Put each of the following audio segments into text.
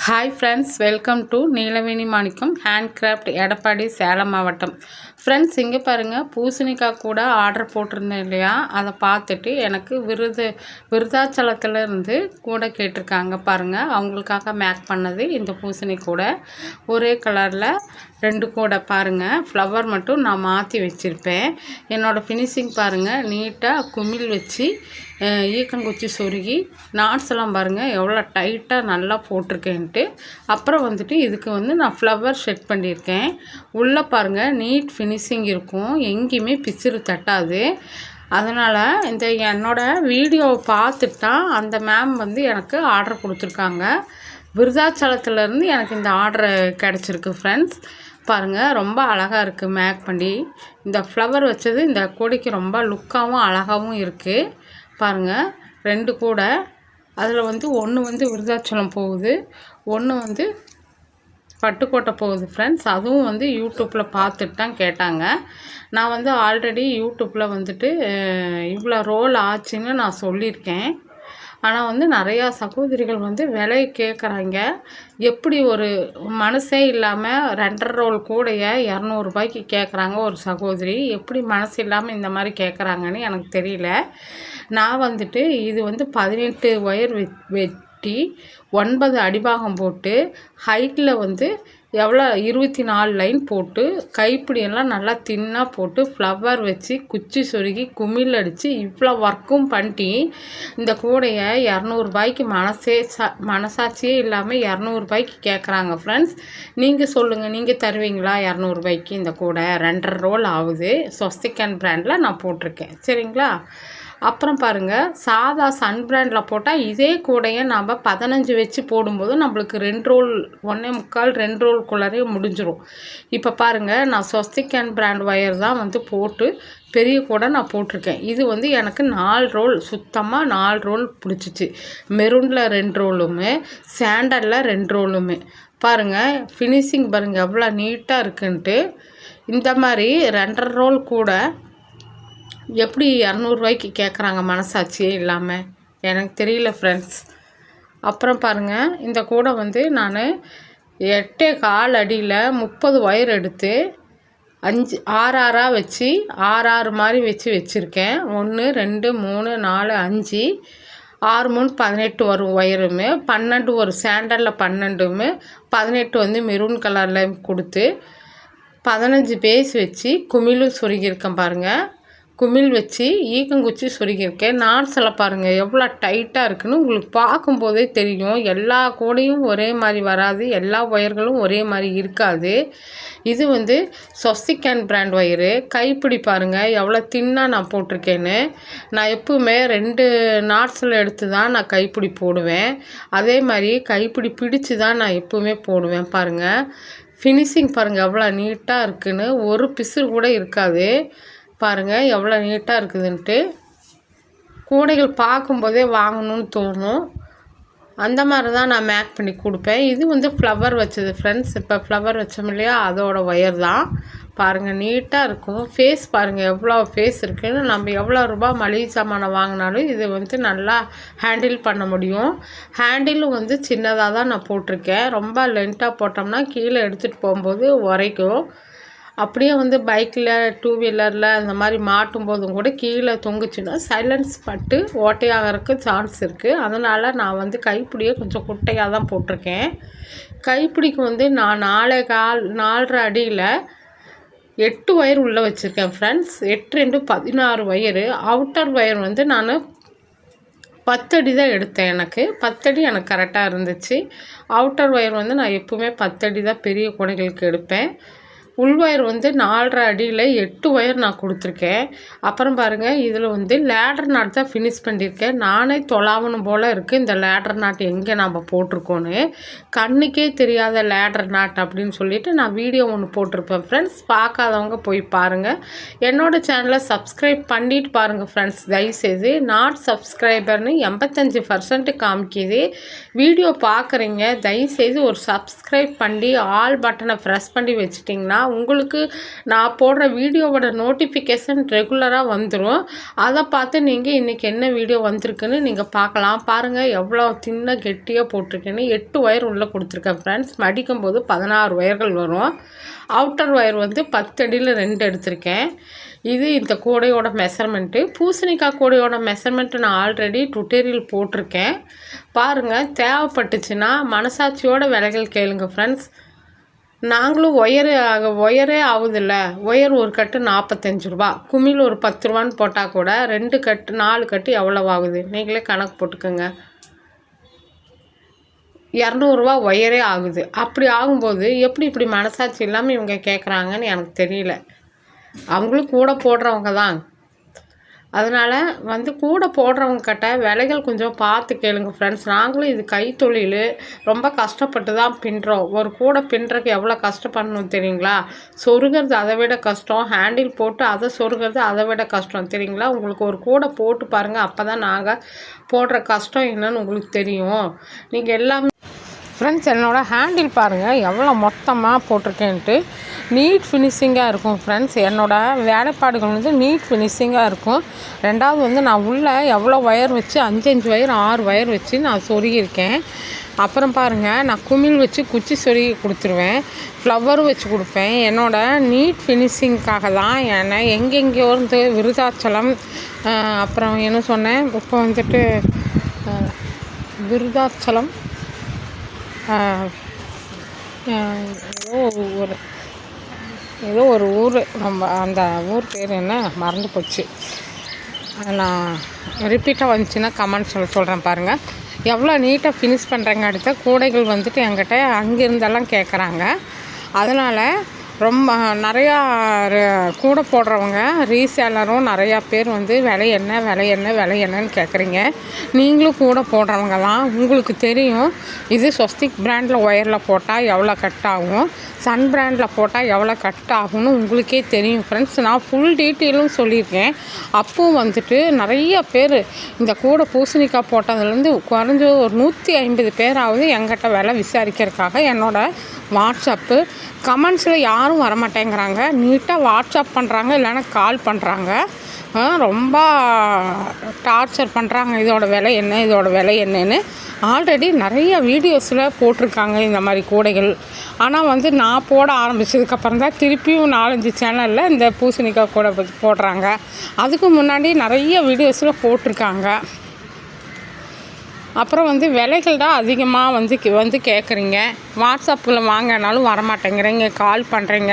Hi friends, welcome to Neelaveni Manickam handcraft, Edappadi, Salem மாவட்டம். Friends, இங்கே பாருங்கள், பூசணிக்காய் கூட ஆர்டர் போட்டிருந்தேன் இல்லையா, அதை பார்த்துட்டு எனக்கு விருதாச்சலத்துலேருந்து கூட கேட்டிருக்காங்க பாருங்கள். அவங்களுக்காக மேக் பண்ணது இந்த பூசணி கூட. ஒரே கலரில் 2 கூட பாருங்கள். ஃப்ளவர் மட்டும் நான் மாற்றி வச்சுருப்பேன். என்னோடய ஃபினிஷிங் பாருங்கள், நீட்டாக குமிழ் வச்சு ஈக்கங்குச்சி சொருகி நாட்ஸ் எல்லாம் பாருங்கள் எவ்வளோ டைட்டாக நல்லா போட்டிருக்கேன்ட்டு. அப்புறம் வந்துட்டு இதுக்கு நான் ஃப்ளவர் செட் பண்ணியிருக்கேன். உள்ளே பாருங்கள் நீட் ஃபினிஷிங் இருக்கும், எங்கேயுமே பிசிறு தட்டாது. அதனால் இந்த என்னோடய வீடியோவை பார்த்துட்டு தான் அந்த மேம் எனக்கு ஆர்டர் கொடுத்துருக்காங்க. விருதாச்சலத்துலேருந்து எனக்கு இந்த ஆர்டர் கிடச்சிருக்கு ஃப்ரெண்ட்ஸ். பாருங்கள், ரொம்ப அழகாக இருக்குது மேக் பண்ணி. இந்த ஃப்ளவர் வச்சது இந்த கொடிக்கு ரொம்ப லுக்காகவும் அழகாகவும் இருக்குது. பாருங்கள், 2 கூட. அதில் ஒன்று விருதாச்சலம் போகுது, ஒன்று பட்டுக்கோட்டை போகுது ஃப்ரெண்ட்ஸ். அதுவும் யூடியூப்பில் பார்த்துட்டு தான் கேட்டாங்க. நான் ஆல்ரெடி யூடியூப்பில் இவ்வளோ ரோல் ஆச்சுன்னு நான் சொல்லியிருக்கேன். ஆனால் நிறையா சகோதரிகள் விலை கேட்குறாங்க. எப்படி ஒரு மனசே இல்லாமல் 2.5 ரோல் கூடைய 200 ரூபாய்க்கு கேட்குறாங்க ஒரு சகோதரி. எப்படி மனசு இல்லாமல் இந்த மாதிரி கேட்குறாங்கன்னு எனக்கு தெரியல. நான் இது 18 ஒயர் வெட்டி 9 அடிபாகம் போட்டு ஹைட்டில் எவ்வளோ 24 லைன் போட்டு கைப்பிடியெல்லாம் நல்லா தின்னாக போட்டு ஃப்ளவர் வச்சு குச்சி சொருகி குமிழ் அடித்து இவ்வளோ ஒர்க்கும் பண்ணி இந்த கூடையை 200 ரூபாய்க்கு மனசாட்சியே இல்லாமல் 200 ரூபாய்க்கு கேட்குறாங்க ஃப்ரெண்ட்ஸ். நீங்கள் சொல்லுங்கள், நீங்கள் தருவீங்களா 200 ரூபாய்க்கு? இந்த கூடை 2.5 ரோல் ஆகுது. ஸ்வஸ்திகன் பிராண்டில் நான் போட்டிருக்கேன், சரிங்களா? அப்புறம் பாருங்கள், சாதா சன் பிராண்டில் போட்டால் இதே கூடையை நம்ம 15 வச்சு போடும்போது நம்மளுக்கு 2 ரோல் 1.25 2 ரோல்குள்ளரே முடிஞ்சிடும். இப்போ பாருங்கள், நான் ஸ்வஸ்திகன் பிராண்ட் ஒயர் தான் போட்டு பெரிய கூடை நான் போட்டிருக்கேன். இது எனக்கு 4 ரோல், சுத்தமாக 4 ரோல் பிடிச்சிச்சு. மெரூனில் 2 ரோலுமே, சாண்டலில் 2 ரோலுமே. பாருங்கள் ஃபினிஷிங் பாருங்கள் எவ்வளோ நீட்டாக இருக்குன்ட்டு. இந்த மாதிரி 2.5 ரோல் கூட எப்படி 200 ரூபாய்க்கு கேட்குறாங்க மனசாட்சியே இல்லாமல்? எனக்கு தெரியல ஃப்ரெண்ட்ஸ். அப்புறம் பாருங்கள், இந்த கூடை நான் 8.25 அடியில் 30 ஒயர் எடுத்து 6 வச்சு 6 மாதிரி வச்சுருக்கேன். 1 2 3 4 5 6 3 18 வரும் ஒயருமே. 12 ஒரு சாண்டலில் 12மே 18 மெரூன் கலரில் கொடுத்து 15 பேஸ் வச்சு குமிழும் சொருகியிருக்கேன் பாருங்கள். குமிழ் வச்சு ஈக்கங்குச்சி சொருகியிருக்கேன். நாட்ஸ் எல்லாம் பாருங்கள் எவ்வளோ டைட்டாக இருக்குன்னு உங்களுக்கு பார்க்கும்போதே தெரியும். எல்லா கூடையும் ஒரே மாதிரி வராது, எல்லா ஒயர்களும் ஒரே மாதிரி இருக்காது. இது ஸ்வஸ்திகன் பிராண்ட் ஒயரு. கைப்பிடி பாருங்கள் எவ்வளோ தின்னாக நான் போட்டிருக்கேன்னு. நான் எப்பவுமே 2 நாட்ஸில் எடுத்து தான் நான் கைப்பிடி போடுவேன். அதே மாதிரி கைப்பிடி பிடிச்சி தான் நான் எப்பவுமே போடுவேன். பாருங்கள் ஃபினிஷிங் பாருங்கள் எவ்வளோ நீட்டாக இருக்குன்னு, ஒரு பிசுறு கூட இருக்காது. பாருங்கள் எவ்வளோ நீட்டாக இருக்குதுன்ட்டு. கூடைகள் பார்க்கும்போதே வாங்கணும்னு தோணும். அந்த மாதிரி தான் நான் மேக் பண்ணி கொடுப்பேன். இது ஃப்ளவர் வச்சது ஃப்ரெண்ட்ஸ். இப்போ ஃப்ளவர் வச்சோம் இல்லையா, அதோட ஒயர் தான். பாருங்கள் நீட்டாக இருக்கும். ஃபேஸ் பாருங்கள் எவ்வளோ ஃபேஸ் இருக்குதுன்னு. நம்ம எவ்வளோ ரூபா மளிகை சாமானை வாங்கினாலும் இது நல்லா ஹேண்டில் பண்ண முடியும். ஹேண்டிலும் சின்னதாக தான் நான் போட்டிருக்கேன். ரொம்ப லென்த்தாக போட்டோம்னா கீழே எடுத்துகிட்டு போகும்போது உரைக்கும். அப்படியே பைக்கில் 2 வீலரில் அந்த மாதிரி மாட்டும் போதும் கூட கீழே தொங்குச்சுன்னா சைலன்ஸ் பட்டு ஓட்டையாகிறதுக்கு சான்ஸ் இருக்குது. அதனால் நான் கைப்பிடியை கொஞ்சம் குட்டையாக தான் போட்டிருக்கேன். கைப்பிடிக்கு நான் 4.25 அடியில் 8 ஒயர் உள்ளே வச்சுருக்கேன் ஃப்ரெண்ட்ஸ். 8 2 16 ஒயரு. அவுட்டர் ஒயர் நான் 10 அடி தான் எடுத்தேன். எனக்கு 10 அடி எனக்கு கரெக்டாக இருந்துச்சு. அவுட்டர் ஒயர் நான் எப்போவுமே 10 அடி தான் பெரிய கூடைகளுக்கு எடுப்பேன். உள் ஒயர் 4.5 அடியில் 8 ஒயர் நான் கொடுத்துருக்கேன். அப்புறம் பாருங்கள், இதில் லேடர் நாட் தான் ஃபினிஷ் பண்ணியிருக்கேன். நானே தொலாவணும் போல் இருக்குது இந்த லேடர் நாட் எங்கே நம்ம போட்டிருக்கோன்னு. கண்ணுக்கே தெரியாத லேடர் நாட் அப்படின்னு சொல்லிட்டு நான் வீடியோ ஒன்று போட்டிருப்பேன் ஃப்ரெண்ட்ஸ். பார்க்காதவங்க போய் பாருங்கள். என்னோடய சேனலை சப்ஸ்கிரைப் பண்ணிட்டு பாருங்கள் ஃப்ரெண்ட்ஸ். தயவுசெய்து நாட் சப்ஸ்கிரைபர்னு 85% காமிக்கிது. வீடியோ பார்க்குறீங்க, தயவுசெய்து ஒரு சப்ஸ்கிரைப் பண்ணி ஆல் பட்டனை ப்ரெஸ் பண்ணி வச்சுட்டிங்கன்னா உங்களுக்கு நான் போடுற வீடியோவோட நோட்டிஃபிகேஷன் ரெகுலராக வந்துடும். அதை பார்த்து நீங்கள் இன்றைக்கி என்ன வீடியோ வந்திருக்குன்னு நீங்கள் பார்க்கலாம். பாருங்கள் எவ்வளோ தின்ன கெட்டியாக போட்டிருக்கேன்னு. 8 ஒயர் உள்ளே கொடுத்துருக்கேன் ஃப்ரெண்ட்ஸ். மடிக்கும் போது 16 ஒயர்கள் வரும். அவுட்டர் ஒயர் வந்து 10 அடியில் 2 எடுத்திருக்கேன். இது இந்த கூடையோட மெஷர்மெண்ட்டு. பூசணிக்காய் கூடையோட மெஷர்மெண்ட்டு நான் ஆல்ரெடி டுட்டோரியல் போட்டிருக்கேன், பாருங்கள். தேவைப்பட்டுச்சுன்னா மனசாட்சியோட விலைகள் கேளுங்க ஃப்ரெண்ட்ஸ். நாங்களும் ஒயரே ஆகுதில்ல. ஒயர் ஒரு கட்டு 45 ரூபா, குமிழ் ஒரு 10 ரூபான்னு போட்டால் கூட 2 கட்டு 4 கட்டு எவ்வளோ ஆகுது நீங்களே கணக்கு போட்டுக்கோங்க. 200 ரூபா ஒயரே ஆகுது. அப்படி ஆகும்போது எப்படி இப்படி மனசாட்சி இல்லாமல் இவங்க கேட்குறாங்கன்னு எனக்கு தெரியல. அவங்களும் கூட போடுறவங்க தான். அதனால் வந்து கூட போடுறவங்கக்கிட்ட விலைகள் கொஞ்சம் பார்த்து கேளுங்க ஃப்ரெண்ட்ஸ். நாங்களும் இது கைத்தொழில், ரொம்ப கஷ்டப்பட்டு தான் பின்னுறோம். ஒரு கூடை பின்னுறதுக்கு எவ்வளோ கஷ்டப்படணும் தெரியுங்களா? சொருகிறது அதை விட கஷ்டம், ஹேண்டில் போட்டு அதை சொருகிறது அதை விட கஷ்டம் தெரியுங்களா? உங்களுக்கு ஒரு கூடை போட்டு பாருங்கள், அப்போ தான் நாங்கள் போடுற கஷ்டம் என்னன்னு உங்களுக்கு தெரியும். நீங்கள் எல்லாமே ஃப்ரெண்ட்ஸ் என்னோடய ஹேண்டில் பாருங்கள் எவ்வளோ மொத்தமாக போட்டிருக்கேன்ட்டு. நீட் ஃபினிஷிங்காக இருக்கும் ஃப்ரெண்ட்ஸ். என்னோடய வேலைப்பாடுகள் வந்து நீட் ஃபினிஷிங்காக இருக்கும். ரெண்டாவது வந்து நான் உள்ளே எவ்வளோ ஒயர் வச்சு 5 ஒயர் 6 ஒயர் வச்சு நான் சொருகியிருக்கேன். அப்புறம் பாருங்கள், நான் குமிழ் வச்சு குச்சி சொருகி கொடுத்துருவேன், ஃப்ளவரும் வச்சு கொடுப்பேன். என்னோடய நீட் ஃபினிஷிங்காக தான். ஏன்னா எங்கெங்கேயோ இருந்து விருதாச்சலம், அப்புறம் என்ன சொன்னேன் இப்போ வந்துட்டு விருதாச்சலம், ஏதோ ஒரு ஊர், நம்ம அந்த ஊர் பேர் என்ன மறந்து போச்சு. நான் ரிப்பீட்டாக வந்துச்சுன்னா கமெண்ட் சொல்கிறேன் பாருங்கள். எவ்வளோ நீட்டாக ஃபினிஷ் பண்ணுறேங்க. அடுத்த கூடைகள் வந்துட்டு என்கிட்ட அங்கேருந்தெல்லாம் கேட்குறாங்க. அதனால் ரொம்ப நிறையா கூட போடுறவங்க ரீசேலரும் நிறையா பேர் வந்து விலை என்னன்னு கேட்குறீங்க. நீங்களும் கூட போடுறவங்க தான், உங்களுக்கு தெரியும் இது ஸ்வஸ்திக் பிராண்டில் ஒயரில் போட்டால் எவ்வளோ கட் ஆகும், சன் பிராண்டில் போட்டால் எவ்வளோ கட் ஆகும்னு உங்களுக்கே தெரியும் ஃப்ரெண்ட்ஸ். நான் ஃபுல் டீட்டெயிலும் சொல்லியிருக்கேன். அப்போவும் வந்துட்டு நிறைய பேர் இந்த கூட பூசணிக்காய் போட்டதுலேருந்து குறைஞ்ச ஒரு 150 பேராவது என்கிட்ட விலை விசாரிக்கிறதுக்காக என்னோடய வாட்ஸ்அப்பு கமெண்ட்ஸில் யாரும் வரமாட்டேங்கிறாங்க. நீட்டாக வாட்ஸ்அப் பண்ணுறாங்க, இல்லைன்னா கால் பண்ணுறாங்க. ரொம்ப டார்ச்சர் பண்ணுறாங்க. இதோட விலை என்னன்னு ஆல்ரெடி நிறைய வீடியோஸில் போட்டிருக்காங்க இந்த மாதிரி கூடைகள். ஆனால் வந்து நான் போட ஆரம்பித்ததுக்கப்புறம் தான் திருப்பியும் 4-5 சேனலில் இந்த பூசணிக்காய் கூடை போடுறாங்க. அதுக்கு முன்னாடி நிறைய வீடியோஸில் போட்டிருக்காங்க. அப்புறம் வந்து விலைகள் தான் அதிகமாக வந்து கேட்குறீங்க. வாட்ஸ்அப்பில் வாங்கினாலும் வரமாட்டேங்கிறீங்க, கால் பண்ணுறீங்க,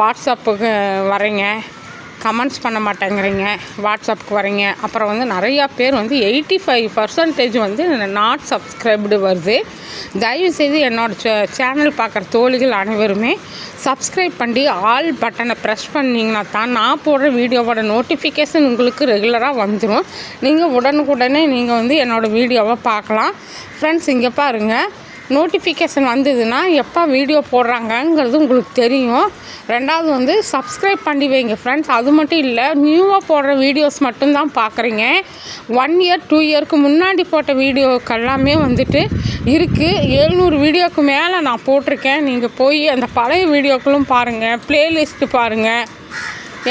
வாட்ஸ்அப்புக்கு வரீங்க, கமெண்ட்ஸ் பண்ண மாட்டேங்கிறீங்க, வாட்ஸ்அப்புக்கு வரீங்க. அப்புறம் வந்து நிறையா பேர் வந்து 85% வந்து நாட் சப்ஸ்கிரைப்டு வருது. தயவுசெய்து என்னோடய சேனல் பார்க்குற தோழிகள் அனைவருமே சப்ஸ்கிரைப் பண்ணி ஆல் பட்டனை ப்ரெஸ் பண்ணிங்கன்னா தான் நான் போடுற வீடியோவோட நோட்டிஃபிகேஷன் உங்களுக்கு ரெகுலராக வந்துடும். நீங்கள் உடனுக்குடனே நீங்கள் வந்து என்னோடய வீடியோவை பார்க்கலாம் ஃப்ரெண்ட்ஸ். இங்கே பாருங்கள், நோட்டிஃபிகேஷன் வந்ததுன்னா எப்போ வீடியோ போடுறாங்கங்கிறது உங்களுக்கு தெரியும். ரெண்டாவது வந்து சப்ஸ்கிரைப் பண்ணி வைங்க ஃப்ரெண்ட்ஸ். அது மட்டும் இல்லை, நியூவாக போடுற வீடியோஸ் மட்டும்தான் பார்க்குறீங்க. 1 இயர் 2 இயருக்கு முன்னாடி போட்ட வீடியோக்கெல்லாமே வந்துட்டு இருக்குது. 700 வீடியோக்கு மேலே நான் போட்டிருக்கேன். நீங்கள் போய் அந்த பழைய வீடியோக்களும் பாருங்கள், ப்ளேலிஸ்ட்டு பாருங்கள்.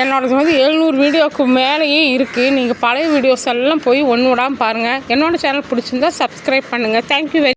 என்னோடது வந்து 700 வீடியோக்கு மேலேயே இருக்குது. நீங்கள் பழைய வீடியோஸ் எல்லாம் போய் ஒன்று விடாமல் பாருங்கள். என்னோடய சேனல் பிடிச்சிருந்தா சப்ஸ்கிரைப் பண்ணுங்கள். தேங்க்யூ.